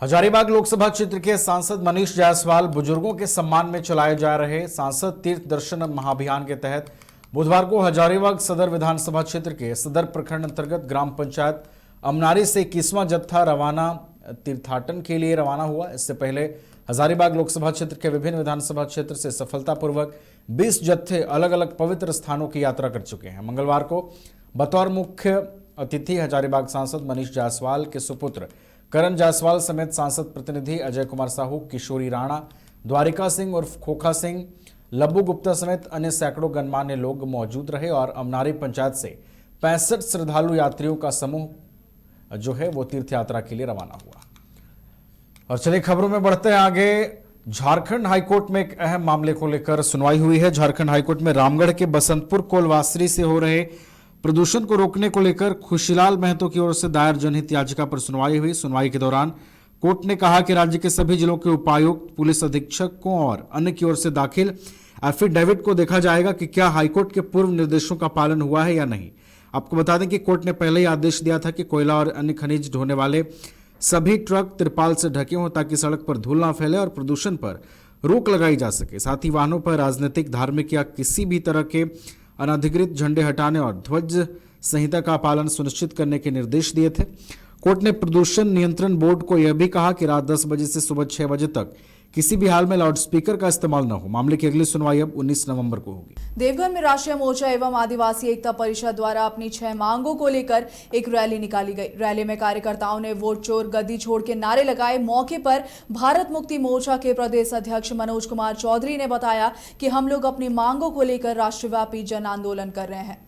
हजारीबाग लोकसभा क्षेत्र के सांसद मनीष जायसवाल बुजुर्गों के सम्मान में चलाए जा रहे सांसद तीर्थ दर्शन महाअभियान के तहत बुधवार को हजारीबाग सदर विधानसभा क्षेत्र के सदर प्रखंड अंतर्गत ग्राम पंचायत अमनारी से 21वां जत्था रवाना तीर्थाटन के लिए रवाना हुआ। इससे पहले हजारीबाग लोकसभा क्षेत्र के विभिन्न विधानसभा क्षेत्र से सफलतापूर्वक 20 जत्थे अलग अलग पवित्र स्थानों की यात्रा कर चुके हैं। मंगलवार को बतौर मुख्य अतिथि हजारीबाग सांसद मनीष जायसवाल के सुपुत्र करण जायसवाल समेत सांसद प्रतिनिधि अजय कुमार साहू, किशोरी राणा, द्वारिका सिंह उर्फ खोखा सिंह, लब्बू गुप्ता समेत अन्य सैकड़ों गणमान्य लोग मौजूद रहे और अमनारी पंचायत से 65 श्रद्धालु यात्रियों का समूह जो है वो तीर्थ यात्रा के लिए रवाना हुआ। और चलिए खबरों में बढ़ते हैं आगे। झारखंड हाईकोर्ट में एक अहम मामले को लेकर सुनवाई हुई है। झारखंड हाईकोर्ट में रामगढ़ के बसंतपुर कोलवासरी से हो रहे प्रदूषण को रोकने को लेकर खुशीलाल महतो की ओर से दायर जनहित याचिका पर सुनवाई हुई। सुनवाई के दौरान कोर्ट ने कहा कि राज्य के सभी जिलों के उपायुक्त, पुलिस अधीक्षकों और अन्य की ओर से दाखिल एफिडेविट को देखा जाएगा कि क्या हाईकोर्ट के पूर्व निर्देशों का पालन हुआ है या नहीं। आपको बता दें कि कोर्ट ने पहले ही आदेश दिया था कि कोयला और अन्य खनिज ढोने वाले सभी ट्रक तिरपाल से ढके हों ताकि सड़क पर धूल ना फैले और प्रदूषण पर रोक लगाई जा सके। साथ ही वाहनों पर राजनीतिक, धार्मिक या किसी भी तरह के अनधिकृत झंडे हटाने और ध्वज संहिता का पालन सुनिश्चित करने के निर्देश दिए थे। कोर्ट ने प्रदूषण नियंत्रण बोर्ड को यह भी कहा कि रात 10 बजे से सुबह 6 बजे तक किसी भी हाल में लाउडस्पीकर का इस्तेमाल न हो। मामले की अगली सुनवाई अब 19 नवंबर को होगी। देवघर में राष्ट्रीय मोर्चा एवं आदिवासी एकता परिषद द्वारा अपनी 6 मांगों को लेकर एक रैली निकाली गई। रैली में कार्यकर्ताओं ने वोट चोर गद्दी छोड़ के नारे लगाए। मौके पर भारत मुक्ति मोर्चा के प्रदेश अध्यक्ष मनोज कुमार चौधरी ने बताया कि हम लोग अपनी मांगों को लेकर राष्ट्रव्यापी जन आंदोलन कर रहे हैं।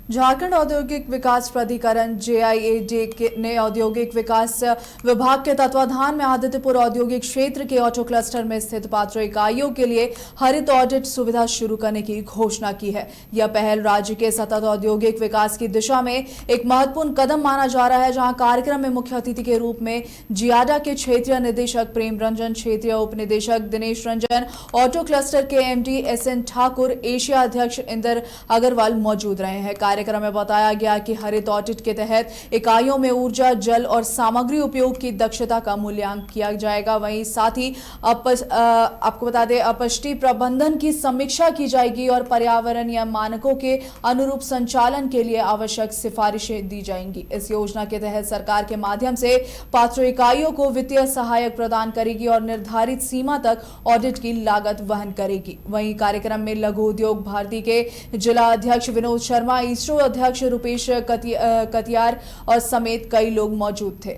झारखंड औद्योगिक विकास प्राधिकरण JIAJ ने औद्योगिक विकास विभाग के तत्वाधान में आदित्यपुर औद्योगिक क्षेत्र के ऑटो क्लस्टर में स्थित पात्र इकाइयों के लिए हरित ऑडिट सुविधा शुरू करने की घोषणा की है। यह पहल राज्य के सतत औद्योगिक विकास की दिशा में एक महत्वपूर्ण कदम माना जा रहा है, जहां कार्यक्रम में मुख्य अतिथि के रूप में जियाडा के क्षेत्रीय निदेशक प्रेम रंजन, क्षेत्रीय उप निदेशक दिनेश रंजन, ऑटो क्लस्टर के MD SN ठाकुर, एशिया अध्यक्ष इंदर अग्रवाल मौजूद रहे हैं। कार्यक्रम में बताया गया कि हरित ऑडिट के तहत इकाइयों में ऊर्जा, जल और सामग्री उपयोग की दक्षता का मूल्यांकन किया जाएगा। वहीं साथ ही आपको बता दें अपशिष्ट प्रबंधन की समीक्षा की जाएगी और पर्यावरणीय मानकों के अनुरूप संचालन के लिए आवश्यक सिफारिशें दी जाएंगी। इस योजना के तहत सरकार के माध्यम से पात्र इकाइयों को वित्तीय सहायक प्रदान करेगी और निर्धारित सीमा तक ऑडिट की लागत वहन करेगी। वहीं कार्यक्रम में लघु उद्योग भारती के जिला अध्यक्ष विनोद शर्मा, अध्यक्ष रुपेश कतियार और समेत कई लोग मौजूद थे।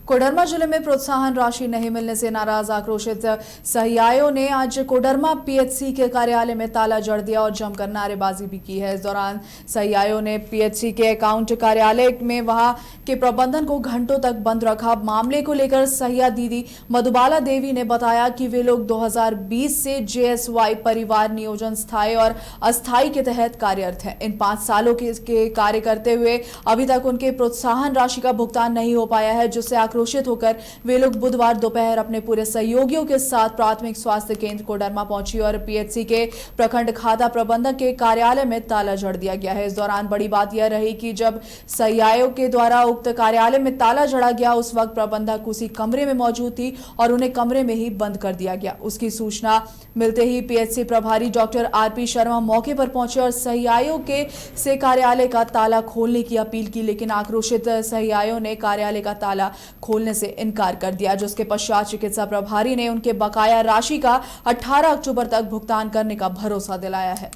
कोडरमा जिले में प्रोत्साहन राशि नहीं मिलने से नाराज आक्रोशित सहियायों ने आज कोडरमा PHC के कार्यालय में ताला जड़ दिया और जमकर नारेबाजी भी की है। इस दौरान सहियायों ने PHC के अकाउंट कार्यालय में वहां के प्रबंधन को घंटों तक बंद रखा। मामले को लेकर सहिया दीदी मधुबाला देवी ने बताया कि वे लोग 2020 से JSY परिवार नियोजन स्थायी और अस्थायी के तहत कार्यरत हैं। इन 5 सालों के कार्य करते हुए अभी तक उनके प्रोत्साहन राशि का भुगतान नहीं हो पाया है, जिससे आक्रोशित होकर वे लोग बुधवार दोपहर अपने पूरे सहयोगियों के साथ प्राथमिक स्वास्थ्य केंद्र कोडरमा पहुंची और PHC के प्रखंड खाता प्रबंधक के कार्यालय में ताला जड़ दिया गया है। इस दौरान बड़ी बात यह रही कि जब सहियायों के द्वारा उक्त कार्यालय में ताला जड़ा गया, उस वक्त प्रबंधक उसी कमरे में मौजूद थी और उन्हें कमरे में ही बंद कर दिया गया। उसकी सूचना मिलते ही PHC प्रभारी डॉक्टर RP शर्मा मौके पर पहुंचे और सहियायों के से कार्यालय का ताला खोलने की अपील की, लेकिन आक्रोशित सहियायों ने कार्यालय का ताला खोलने से इनकार कर दिया, जिसके पश्चात चिकित्सा प्रभारी ने उनके बकाया राशि का 18 अक्टूबर तक भुगतान करने का भरोसा दिलाया है।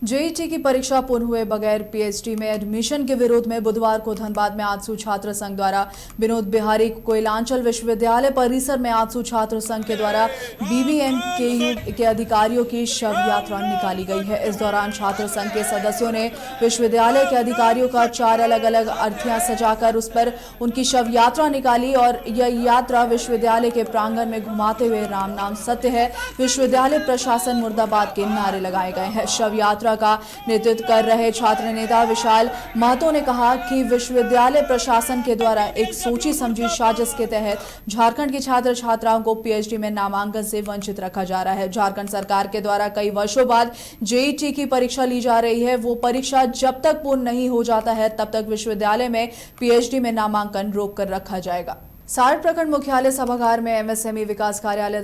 JET की परीक्षा पूर्ण हुए बगैर PhD में एडमिशन के विरोध में बुधवार को धनबाद में आजसू छात्र संघ द्वारा विनोद बिहारी कोयलांचल विश्वविद्यालय परिसर में आजसू छात्र संघ के द्वारा BBMKU के अधिकारियों की शव यात्रा निकाली गई है। इस दौरान छात्र संघ के सदस्यों ने विश्वविद्यालय के अधिकारियों का 4 अलग अलग अर्थियां सजाकर उस पर उनकी शव यात्रा निकाली और यह यात्रा विश्वविद्यालय के प्रांगण में घुमाते हुए राम नाम सत्य है, विश्वविद्यालय प्रशासन मुर्दाबाद के नारे लगाए गए हैं। शव यात्रा का नेतृत्व कर रहे छात्र नेता विशाल महतो ने कहा कि विश्वविद्यालय प्रशासन के द्वारा एक सोची समझी साजिश के तहत झारखंड के छात्र छात्राओं को PhD में नामांकन से वंचित रखा जा रहा है। झारखंड सरकार के द्वारा कई वर्षों बाद JET की परीक्षा ली जा रही है। वो परीक्षा जब तक पूर्ण नहीं हो जाता है तब तक विश्वविद्यालय में PhD में नामांकन रोक कर रखा जाएगा। सारट प्रखंड मुख्यालय सभागार में एमएसएमई विकास कार्यालय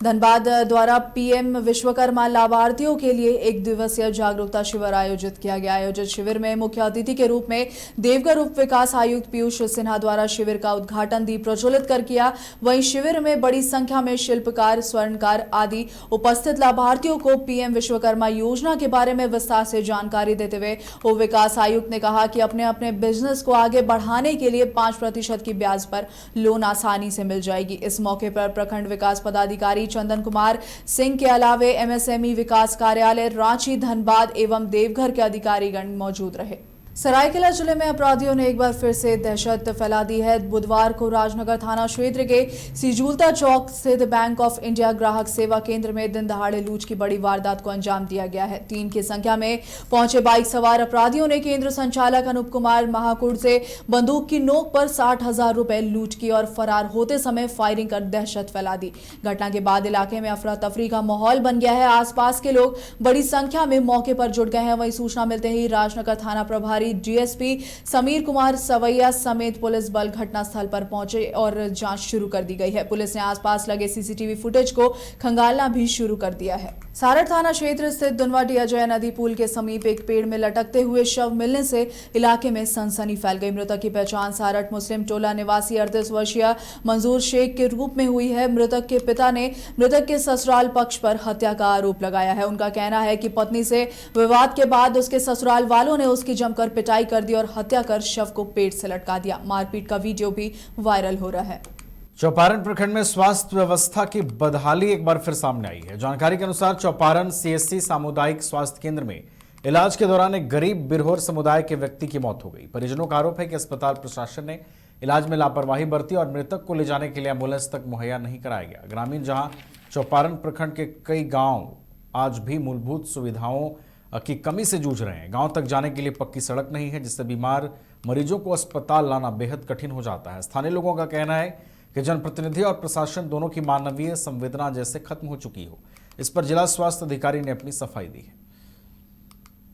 धनबाद द्वारा पीएम विश्वकर्मा लाभार्थियों के लिए एक दिवसीय जागरूकता शिविर आयोजित किया गया। आयोजित शिविर में मुख्य अतिथि के रूप में देवघर उप विकास आयुक्त पीयूष सिन्हा द्वारा शिविर का उद्घाटन दीप प्रज्वलित कर किया। वहीं शिविर में बड़ी संख्या में शिल्पकार, स्वर्णकार आदि उपस्थित लाभार्थियों को पीएम विश्वकर्मा योजना के बारे में विस्तार से जानकारी देते हुए उप विकास आयुक्त ने कहा कि अपने अपने बिजनेस को आगे बढ़ाने के लिए 5% की ब्याज पर लोन आसानी से मिल जाएगी। इस मौके पर प्रखंड विकास पदाधिकारी चंदन कुमार सिंह के अलावे एमएसएमई विकास कार्यालय रांची, धनबाद एवं देवघर के अधिकारीगण मौजूद रहे। सरायकेला जिले में अपराधियों ने एक बार फिर से दहशत फैला दी है। बुधवार को राजनगर थाना क्षेत्र के सिजूलता चौक स्थित बैंक ऑफ इंडिया ग्राहक सेवा केंद्र में दिन दहाड़े लूट की बड़ी वारदात को अंजाम दिया गया है। 3 की संख्या में पहुंचे बाइक सवार अपराधियों ने केंद्र संचालक अनूप कुमार महाकुड़ से बंदूक की नोक पर 60,000 रुपए लूट की और फरार होते समय फायरिंग कर दहशत फैला दी। घटना के बाद इलाके में अफरा तफरी का माहौल बन गया है। आसपास के लोग बड़ी संख्या में मौके पर जुट गए हैं। वहीं सूचना मिलते ही राजनगर थाना प्रभारी डीएसपी समीर कुमार सवैया समेत पुलिस बल घटनास्थल पर पहुंचे और जांच शुरू कर दी गई है। पुलिस ने आसपास लगे सीसीटीवी फुटेज को खंगालना भी शुरू कर दिया है। सारट थाना क्षेत्र स्थित दुनवाटी अजय नदी पुल के समीप एक पेड़ में लटकते हुए शव मिलने से इलाके में सनसनी फैल गई। मृतक की पहचान सारट मुस्लिम टोला निवासी 38 वर्षीय मंजूर शेख के रूप में हुई है। मृतक के पिता ने मृतक के ससुराल पक्ष पर हत्या का आरोप लगाया है। उनका कहना है कि पत्नी से विवाद के बाद उसके ससुराल वालों ने उसकी जमकर पिटाई कर दी और हत्या कर शव को पेड़ से लटका दिया। मारपीट का वीडियो भी वायरल हो रहा है। चौपारण प्रखंड में स्वास्थ्य व्यवस्था की बदहाली एक बार फिर सामने आई है। जानकारी के अनुसार चौपारण सीएससी सामुदायिक स्वास्थ्य केंद्र में इलाज के दौरान एक गरीब बिरहोर समुदाय के व्यक्ति की मौत हो गई। परिजनों का आरोप है कि अस्पताल प्रशासन ने इलाज में लापरवाही बरती और मृतक को ले जाने के लिए एम्बुलेंस तक मुहैया नहीं कराया गया। ग्रामीण जहां चौपारण प्रखंड के कई गाँव आज भी मूलभूत सुविधाओं की कमी से जूझ रहे हैं। गांव तक जाने के लिए पक्की सड़क नहीं है, जिससे बीमार मरीजों को अस्पताल लाना बेहद कठिन हो जाता है। स्थानीय लोगों का कहना है कि जनप्रतिनिधि और प्रशासन दोनों की मानवीय संवेदना जैसे खत्म हो चुकी हो। इस पर जिला स्वास्थ्य अधिकारी ने अपनी सफाई दी है।